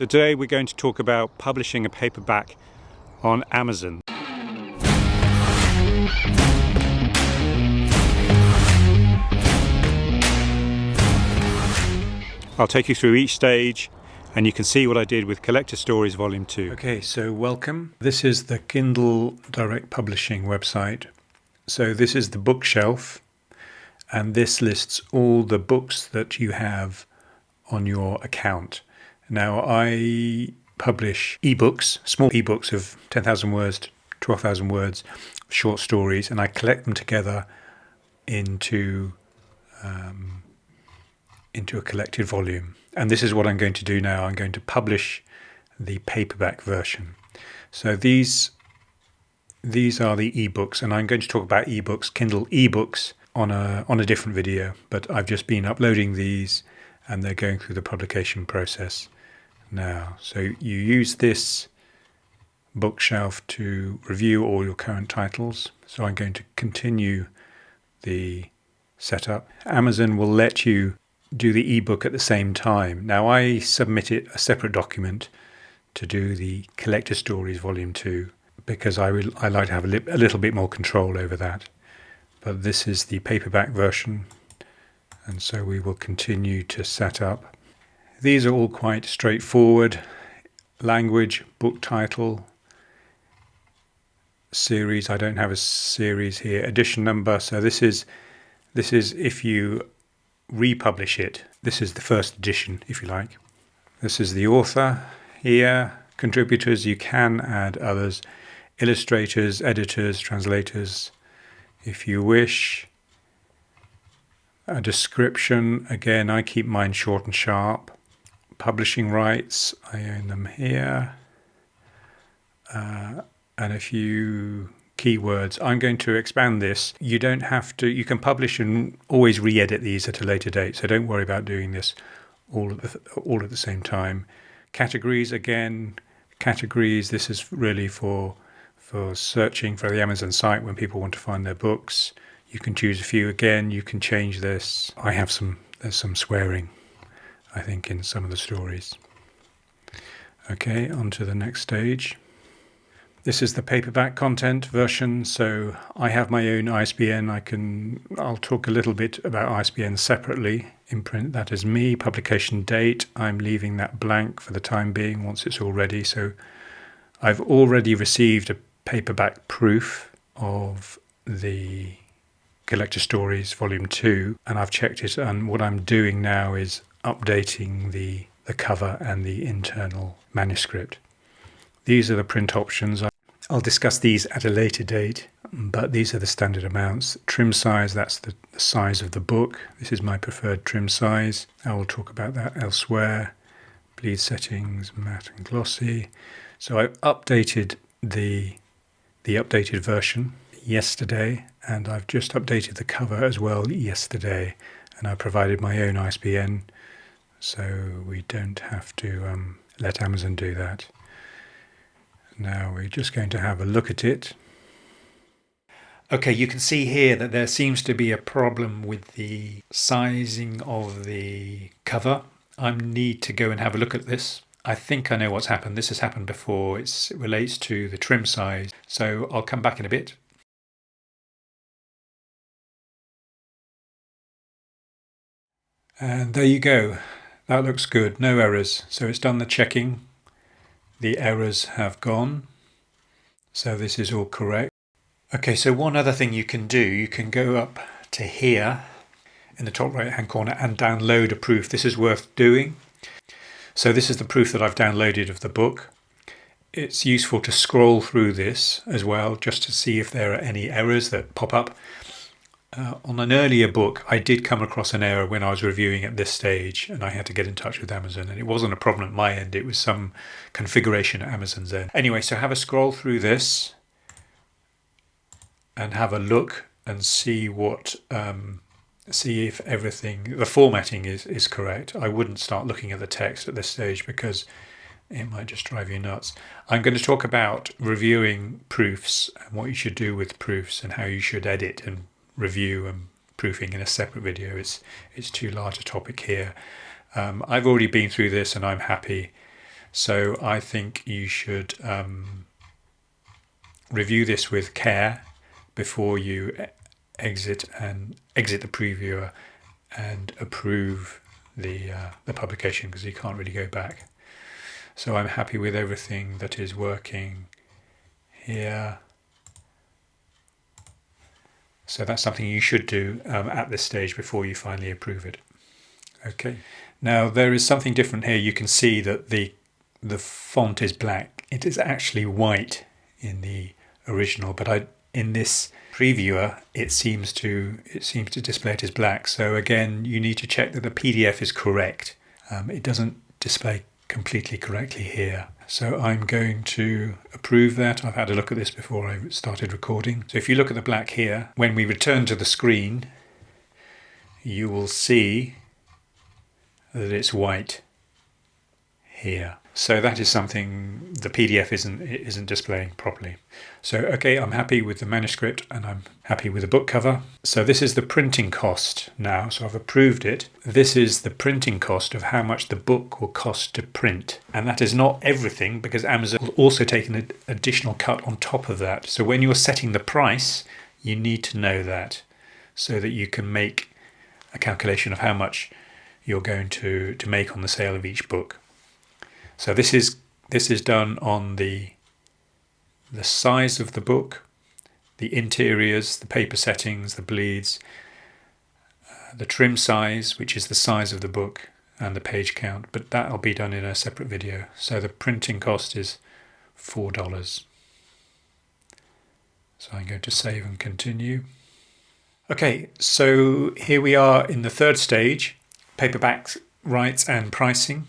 So today we're going to talk about publishing a paperback on Amazon. I'll take you through each stage and you can see what I did with Collector Stories Volume 2. Okay, so welcome. This is the Kindle Direct Publishing website. So this is the bookshelf, and this lists all the books that you have on your account. Now, I publish ebooks, small ebooks of 10,000 words to 12,000 words, short stories, and I collect them together into a collected volume. And this is what I'm going to do now. I'm going to publish the paperback version. So these are the ebooks, and I'm going to talk about ebooks, Kindle ebooks, on a different video. But I've just been uploading these, and they're going through the publication process now. So you use this bookshelf to review all your current titles. So I'm going to continue the setup. Amazon will let you do the ebook at the same time. Now I submitted a separate document to do the Collector Stories Volume 2 because I like to have a little bit more control over that. But this is the paperback version, and so we will continue to set up. These are all quite straightforward. Language, book title, series. I don't have a series here. Edition number. So this is if you republish it. This is the first edition, if you like. This is the author here. Contributors, you can add others. Illustrators, editors, translators, if you wish. A description, again, I keep mine short and sharp. Publishing rights, I own them here. And a few keywords. I'm going to expand this. You don't have to, you can publish and always re-edit these at a later date, so don't worry about doing this all at the same time. Categories, again, categories, this is really for searching for the Amazon site when people want to find their books. You can choose a few. Again, you can change this. There's some swearing, I think, in some of the stories. Okay, on to the next stage. This is the paperback content version, so I have my own ISBN. I'll talk a little bit about ISBN separately. Imprint, that is me. Publication date, I'm leaving that blank for the time being once it's all ready. So I've already received a paperback proof of the Collector Stories Volume 2, and I've checked it, and what I'm doing now is updating the cover and the internal manuscript. These are the print options. I'll discuss these at a later date, but these are the standard amounts. Trim size, that's the size of the book. This is my preferred trim size. I will talk about that elsewhere. Bleed settings, matte and glossy. So I've updated the updated version yesterday, and I've just updated the cover as well yesterday, and I provided my own ISBN, so we don't have to let Amazon do that. Now we're just going to have a look at it. Okay, you can see here that there seems to be a problem with the sizing of the cover. I need to go and have a look at this. I think I know what's happened. This has happened before. It relates to the trim size. So I'll come back in a bit. And there you go. That looks good. No errors. So it's done the checking. The errors have gone. So this is all correct. Okay, so one other thing you can do, you can go up to here in the top right hand corner and download a proof. This is worth doing. So this is the proof that I've downloaded of the book. It's useful to scroll through this as well, just to see if there are any errors that pop up. On an earlier book, I did come across an error when I was reviewing at this stage, and I had to get in touch with Amazon, and it wasn't a problem at my end, it was some configuration at Amazon's end. Anyway, so have a scroll through this and have a look and see see if everything, the formatting is correct. I wouldn't start looking at the text at this stage because it might just drive you nuts. I'm going to talk about reviewing proofs and what you should do with proofs and how you should edit and review and proofing in a separate video. It's too large a topic here. I've already been through this and I'm happy. So I think you should review this with care before you exit the previewer and approve the publication, because you can't really go back. So I'm happy with everything that is working here. So that's something you should do at this stage before you finally approve it. Okay. Now there is something different here. You can see that the font is black. It is actually white in the original, but in this previewer it seems to display it as black. So again, you need to check that the PDF is correct. It doesn't display completely correctly here. So I'm going to approve that. I've had a look at this before I started recording. So if you look at the black here, when we return to the screen, you will see that it's white here. So that is something the PDF isn't displaying properly. So okay, I'm happy with the manuscript and I'm happy with the book cover. So this is the printing cost now. So I've approved it. This is the printing cost of how much the book will cost to print. And that is not everything, because Amazon will also take an additional cut on top of that. So when you're setting the price, you need to know that so that you can make a calculation of how much you're going to make on the sale of each book. So this is done on the size of the book, the interiors, the paper settings, the bleeds, the trim size, which is the size of the book, and the page count. But that'll be done in a separate video. So the printing cost is $4. So I'm going to save and continue. Okay, so here we are in the third stage, paperback rights and pricing.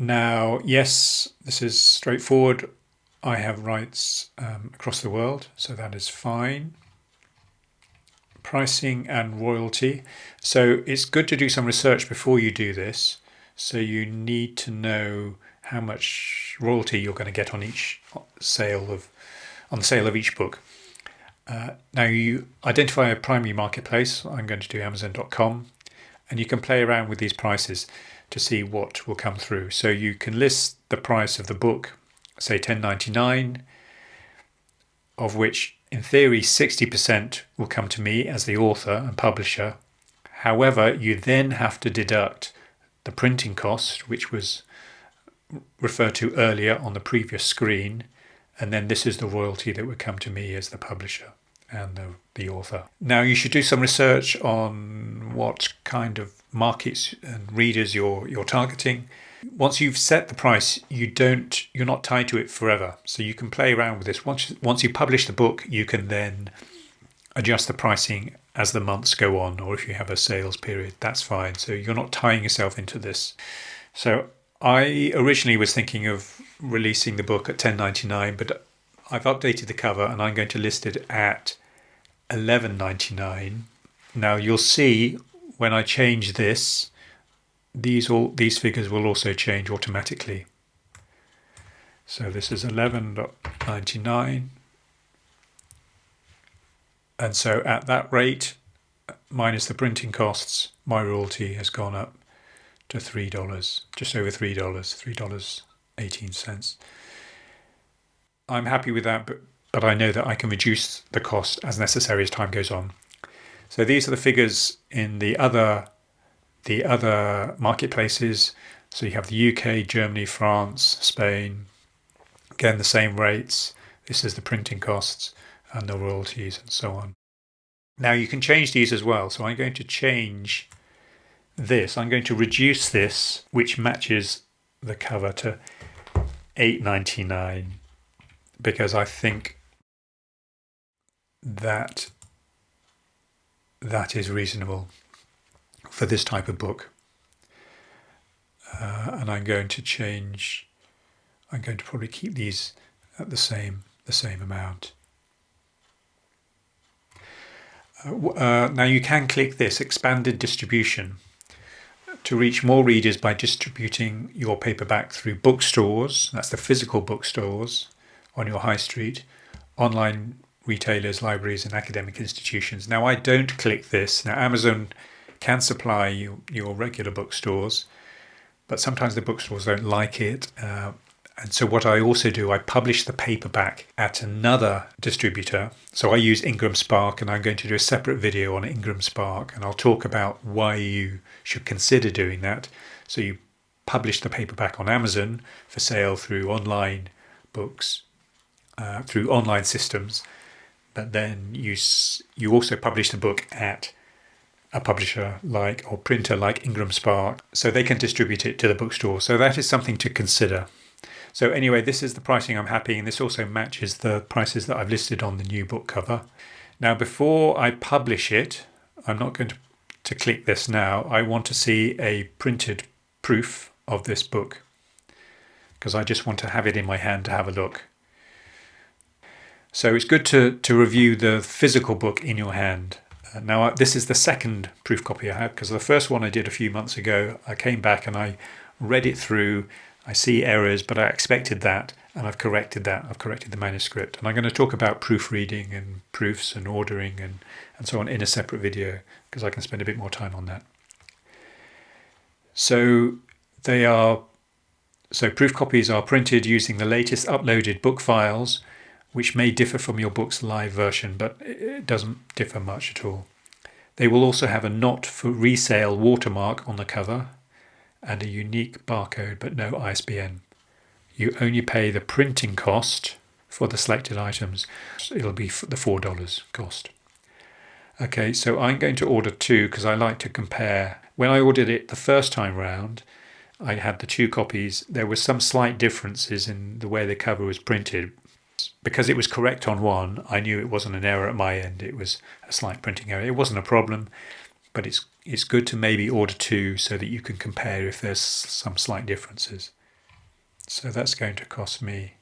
Now, yes, this is straightforward. I have rights across the world, so that is fine. Pricing and royalty. So it's good to do some research before you do this. So you need to know how much royalty you're going to get on each sale of each book. Now you identify a primary marketplace. I'm going to do Amazon.com, and you can play around with these prices to see what will come through. So you can list the price of the book, say $10.99, of which in theory 60% will come to me as the author and publisher. However, you then have to deduct the printing cost, which was referred to earlier on the previous screen, and then this is the royalty that would come to me as the publisher and the author. Now you should do some research on what kind of markets and readers you're targeting. Once you've set the price, you're not tied to it forever. So you can play around with this. Once you publish the book, you can then adjust the pricing as the months go on, or if you have a sales period, that's fine. So you're not tying yourself into this. So I originally was thinking of releasing the book at $10.99, but I've updated the cover and I'm going to list it at $11.99. Now you'll see when I change this, these figures will also change automatically. So this is $11.99. And so at that rate, minus the printing costs, my royalty has gone up to $3, just over $3, $3.18. I'm happy with that, but I know that I can reduce the cost as necessary as time goes on. So these are the figures in the other marketplaces. So you have the UK, Germany, France, Spain. Again, the same rates. This is the printing costs and the royalties and so on. Now you can change these as well. So I'm going to change this. I'm going to reduce this, which matches the cover, to $8.99, because I think that is reasonable for this type of book. And I'm going to probably keep these at the same amount. Now you can click this expanded distribution to reach more readers by distributing your paperback through bookstores. That's the physical bookstores on your high street, online retailers, libraries and academic institutions. Now I don't click this. Now Amazon can supply your regular bookstores, but sometimes the bookstores don't like it. And so what I also do, I publish the paperback at another distributor. So I use Ingram Spark, and I'm going to do a separate video on Ingram Spark, and I'll talk about why you should consider doing that. So you publish the paperback on Amazon for sale through online books, through online systems, but then you also publish the book at a publisher or printer like Ingram Spark, so they can distribute it to the bookstore. So that is something to consider. So anyway, this is the pricing I'm happy, and this also matches the prices that I've listed on the new book cover. Now, before I publish it, I'm not going to click this now. I want to see a printed proof of this book, because I just want to have it in my hand to have a look. So it's good to review the physical book in your hand. Now, this is the second proof copy I have, because the first one I did a few months ago, I came back and I read it through. I see errors, but I expected that, and I've corrected that. I've corrected the manuscript. And I'm going to talk about proofreading and proofs and ordering and so on in a separate video, because I can spend a bit more time on that. So proof copies are printed using the latest uploaded book files, which may differ from your book's live version, but it doesn't differ much at all. They will also have a not for resale watermark on the cover and a unique barcode, but no ISBN. You only pay the printing cost for the selected items. It'll be the $4 cost. Okay, so I'm going to order 2 because I like to compare. When I ordered it the first time round, I had the 2 copies. There were some slight differences in the way the cover was printed. Because it was correct on one, I knew it wasn't an error at my end. It was a slight printing error. It wasn't a problem, but it's good to maybe order 2 so that you can compare if there's some slight differences. So that's going to cost me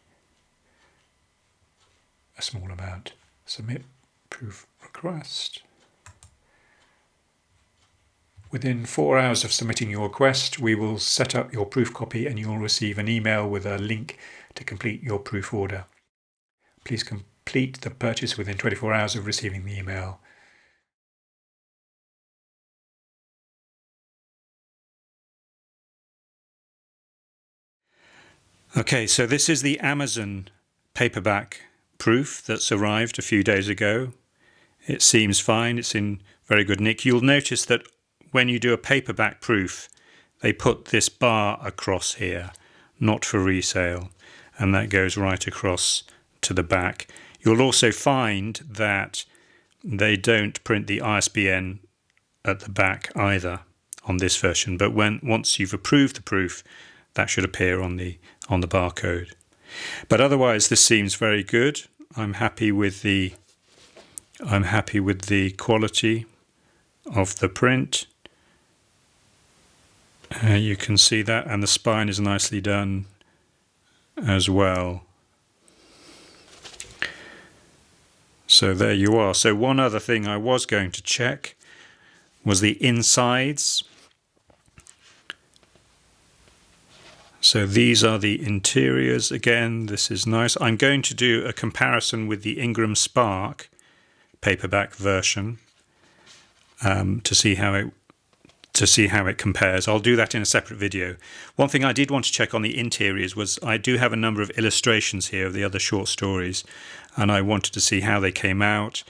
a small amount. Submit proof request. Within 4 hours of submitting your request, we will set up your proof copy and you'll receive an email with a link to complete your proof order. Please complete the purchase within 24 hours of receiving the email. Okay, so this is the Amazon paperback proof that's arrived a few days ago. It seems fine. It's in very good nick. You'll notice that when you do a paperback proof, they put this bar across here, not for resale, and that goes right across to the back. You'll also find that they don't print the ISBN at the back either on this version, but once you've approved the proof, that should appear on the barcode. But otherwise, this seems very good. I'm happy with the quality of the print. You can see that, and the spine is nicely done as well. So there you are. So one other thing I was going to check was the insides. So these are the interiors. Again, this is nice. I'm going to do a comparison with the Ingram Spark paperback version to see how it compares. I'll do that in a separate video. One thing I did want to check on the interiors was I do have a number of illustrations here of the other short stories, and I wanted to see how they came out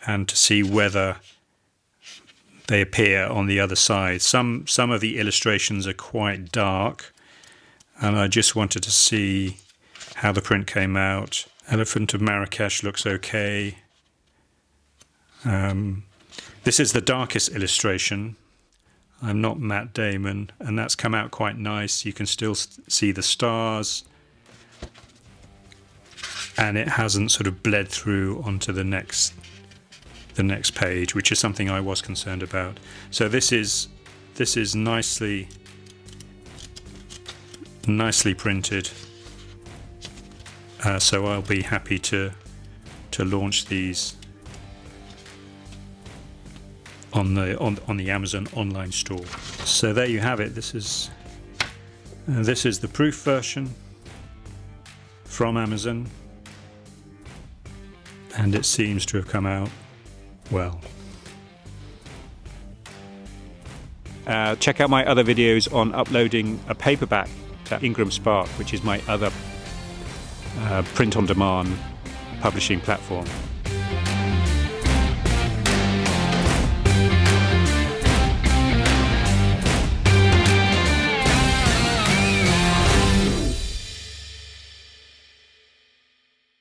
and to see whether they appear on the other side. Some of the illustrations are quite dark, and I just wanted to see how the print came out. Elephant of Marrakesh looks okay. This is the darkest illustration. I'm Not Matt Damon, and that's come out quite nice. You can still see the stars, and it hasn't sort of bled through onto the next page, which is something I was concerned about. So this is nicely printed. So I'll be happy to launch these on the Amazon online store. So there you have it. This is the proof version from Amazon, and it seems to have come out well. Check out my other videos on uploading a paperback to Ingram Spark, which is my other print-on-demand publishing platform.